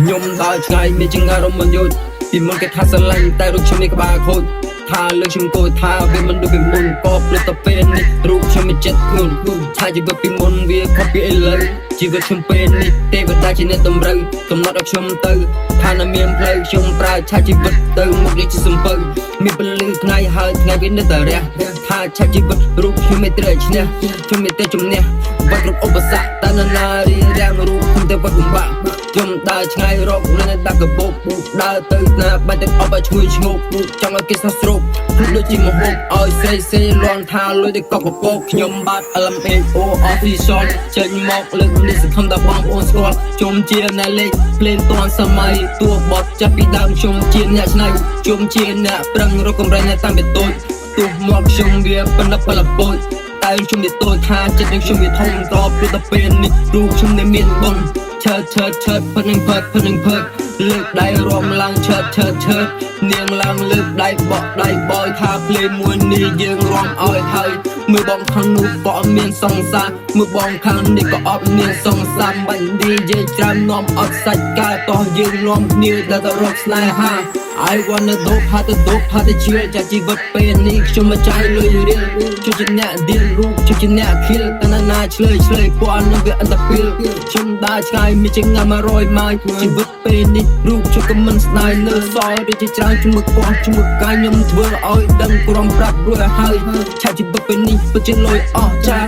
ញោមដល់ឆ្ងាយមានចង្អារមិនយុទ្ធពីមុនគេថាស្រឡាញ់តែរូបខ្ញុំនេះក្បាលខូចថាលើខ្ញុំគោថាវាមិនដូចពីមុនក៏ព្រឹកតែពេលនេះរូបខ្ញុំមិនចិត្តធ្ងន់ថាជីវិតពីមុនវាខុសពីឥឡូវជីវិតខ្ញុំពេលនេះទេវតាជាអ្នកតម្រូវកំណត់ឲ្យខ្ញុំទៅឋានមានផ្លូវខ្ញុំប្រើឆាជីវិតទៅមុខនេះជាសំពៅមានពលឺថ្ងៃហើយថ្ងៃវានៅតែរះថាឆាជីវិតរូបខ្ញុំមិនត្រូវឈ្នះខ្ញុំមានតែជំនះបាត់គ្រប់ឧបសគ្គតែណារីរាំងរូបខ្ញុំទៅបាត់លំបាកខ្ញុំដើរឆ្ងាយរកនៅដាក់កបោកដើរទៅណាបាច់ទឹកអបឲ្យឈ្ងុយឈ្ងោកចង់ឲ្យគេសោះស្រូបដូចជាមហូបឲ្យសេលន់ថាលុយទៅកកកោកខ្ញុំបាទ LMAO official ចេញមកលើកនេះសង្ឃឹមថាបងប្អូនស្គាល់ខ្ញុំជាអ្នកលេខភ្លេងតាន់សម័យតួបត់ចាប់ពីដើមខ្ញុំជាអ្នកឆ្នៃខ្ញុំជាអ្នកប្រឹងរកកម្រៃនៅតាមពីតូចទោះមកខ្ញុំវាប៉ុណ្ណឹងបលពូចតែខ្ញុំនិយាយតូចថាចិត្តនឹងខ្ញុំវាធំតបពីទៅពេលនេះរូបខ្ញុំនៅមានបងឆើតផឹកនឹងលើកដៃរំឡើងឆើតនាងឡើងលើកដៃបកដៃបយថាភ្លេងមួយនេះយើងរំឲ្យហើយមើលបងខាងនោះក៏អត់មានសង្សារមើលបងខាងនេះក៏អត់មានសង្សារបាញ់និយាយច្រើននាំអត់សាច់ការតោះយើងនាំគ្នាដល់ទៅរកស្នេហា I wanna dope ផាទៅជឿចាជីវិតពេលនេះខ្ញុំមកចាយលុយរៀលជួយជាអ្នកឌីលរូបជួយជាអ្នកខៀលតណាឆ្លើយពណ៌នឹងវាអន្តពេលខ្ញុំដើរឆ្ងាយមានជាង100ម៉ាយជីវិតពេលនេះរូបជួយក៏មិនស្ដាយលើសល់ដូចជាច្រើនជាមួយកោះជាមួយកាយខ្ញុំធ្វើឲ្យដឹងព្រមប្រាប់រួចហើយឆាជីវិតពេលនេះពិតជាលុយអស់ចា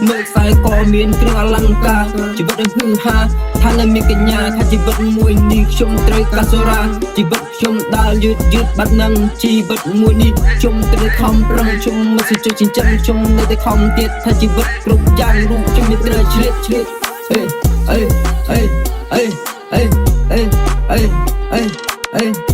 មើលខ្សែក៏មានគ្រឿងអលង្ការជីវិតនឹងហឺហាថានៅមានកញ្ញាថាជីវិតមួយនេះខ្ញុំត្រូវកាសូរ៉ាជីវិតខ្ញុំដើរយឺតបាត់នឹងជីវិតមួយនេះខ្ញុំត្រូវខំប្រឹងខ្ញុំមិនសិជួយចិញ្ចឹមខ្ញុំនៅតែខំទៀតថាជីវិតគ្រប់យ៉ាងរូបខ្ញុំមានត្រូវឆ្លៀតអេ